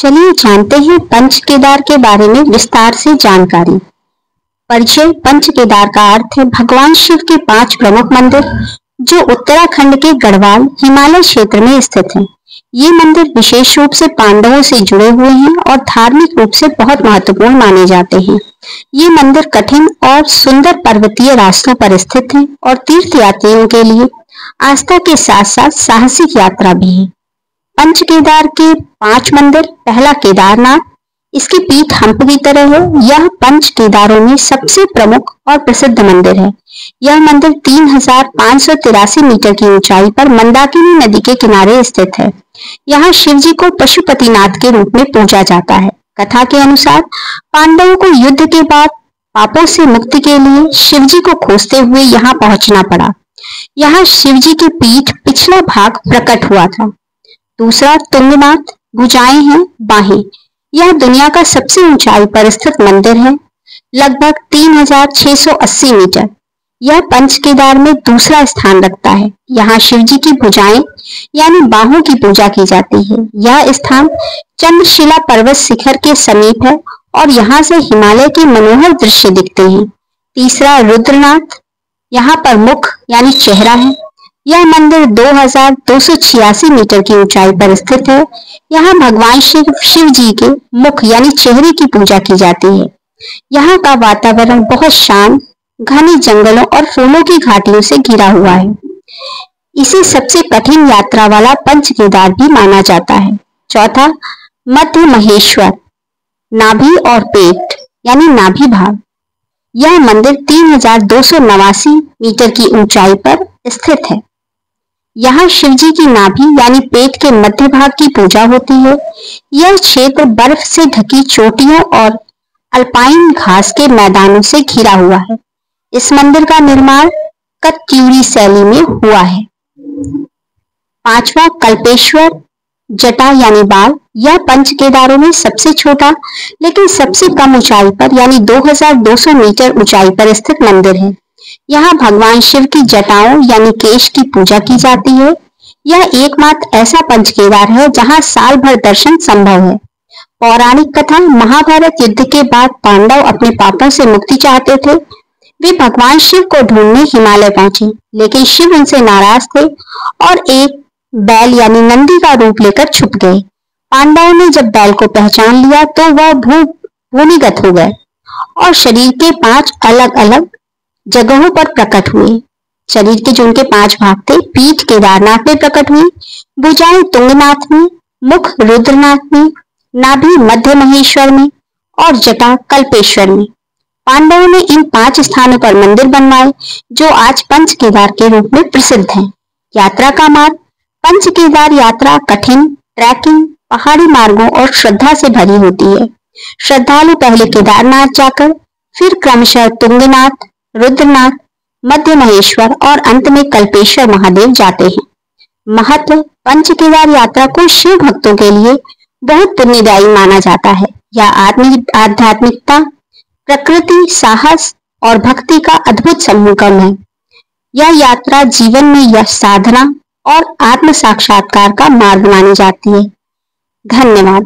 चलिए जानते हैं पंच केदार के बारे में विस्तार से जानकारी। परिचय। पंच केदार का अर्थ है भगवान शिव के 5 प्रमुख मंदिर जो उत्तराखंड के गढ़वाल हिमालय क्षेत्र में स्थित हैं। ये मंदिर विशेष रूप से पांडवों से जुड़े हुए हैं और धार्मिक रूप से बहुत महत्वपूर्ण माने जाते हैं। ये मंदिर कठिन और सुंदर पर्वतीय रास्तों पर स्थित हैं और तीर्थ यात्रियों के लिए आस्था के साथ साथ साहसिक यात्रा भी है। पंच केदार के 5 मंदिर। पहला केदारनाथ, इसकी पीठ हंप की तरह है। यह पंच केदारों में सबसे प्रमुख और प्रसिद्ध मंदिर है। यह मंदिर 3583 मीटर की ऊंचाई पर मंदाकिनी नदी के किनारे स्थित है। यहाँ शिव जी को पशुपतिनाथ के रूप में पूजा जाता है। कथा के अनुसार पांडवों को युद्ध के बाद पापों से मुक्ति के लिए शिव जी को खोजते हुए यहाँ पहुंचना पड़ा। यहाँ शिव जी की पीठ पिछला भाग प्रकट हुआ था। दूसरा तुंगनाथ, भुजाएं हैं बाहें। यह दुनिया का सबसे ऊंचाई पर स्थित मंदिर है, लगभग 3680 मीटर। यह पंच केदार में दूसरा स्थान रखता है। यहाँ शिव जी की भुजाएं यानी बाहों की पूजा की जाती है। यह स्थान चंद्रशिला पर्वत शिखर के समीप है और यहाँ से हिमालय के मनोहर दृश्य दिखते हैं। तीसरा रुद्रनाथ, यहाँ पर मुख यानी चेहरा है। यह मंदिर 2286 मीटर की ऊंचाई पर स्थित है। यहाँ भगवान शिव जी के मुख यानी चेहरे की पूजा की जाती है। यहाँ का वातावरण बहुत शांत, घने जंगलों और फूलों की घाटियों से घिरा हुआ है। इसे सबसे कठिन यात्रा वाला पंच केदार भी माना जाता है। चौथा मध्य महेश्वर, नाभि और पेट यानी नाभि भाग। यह मंदिर 3289 मीटर की ऊंचाई पर स्थित है। यहाँ शिव जी की नाभि यानी पेट के मध्य भाग की पूजा होती है। यह क्षेत्र बर्फ से ढकी चोटियों और अल्पाइन घास के मैदानों से घिरा हुआ है। इस मंदिर का निर्माण कत्यूरी शैली में हुआ है। पांचवा कल्पेश्वर, जटा यानी बाल। यह पंच केदारों में सबसे छोटा लेकिन सबसे कम ऊंचाई पर यानी 2200 मीटर ऊंचाई पर स्थित मंदिर है। यहाँ भगवान शिव की जटाओं यानी केश की पूजा की जाती है। यह एकमात्र ऐसा पंच केदार है जहाँ साल भर दर्शन संभव है। पौराणिक कथा। महाभारत युद्ध के बाद पांडव अपने पापों से मुक्ति चाहते थे। वे भगवान शिव को ढूंढने हिमालय पहुंचे, लेकिन शिव उनसे नाराज थे और एक बैल यानी नंदी का रूप लेकर छुप गए। पांडवों ने जब बैल को पहचान लिया तो वह भूमिगत हो गए और शरीर के 5 अलग अलग जगहों पर प्रकट हुए। शरीर के जो उनके 5 भाग थे, पीठ केदारनाथ में प्रकट हुई, भुजाएं तुंगनाथ में, मुख रुद्रनाथ में, नाभि मध्य महेश्वर में और जटा कल्पेश्वर में। पांडवों ने इन 5 स्थानों पर मंदिर बनवाए जो आज पंच केदार के रूप में प्रसिद्ध हैं। यात्रा का मार्ग। पंच केदार यात्रा कठिन, ट्रैकिंग, पहाड़ी मार्गों और श्रद्धा से भरी होती है। श्रद्धालु पहले केदारनाथ जाकर फिर क्रमशः तुंगनाथ, रुद्रनाथ, मध्य महेश्वर और अंत में कल्पेश्वर महादेव जाते हैं। महत्व। पंच केदार यात्रा को शिव भक्तों के लिए बहुत पुण्यदायी माना जाता है। यह आध्यात्मिकता, प्रकृति, साहस और भक्ति का अद्भुत संगम है। यह यात्रा जीवन में यश साधना और आत्म साक्षात्कार का मार्ग मानी जाती है। धन्यवाद।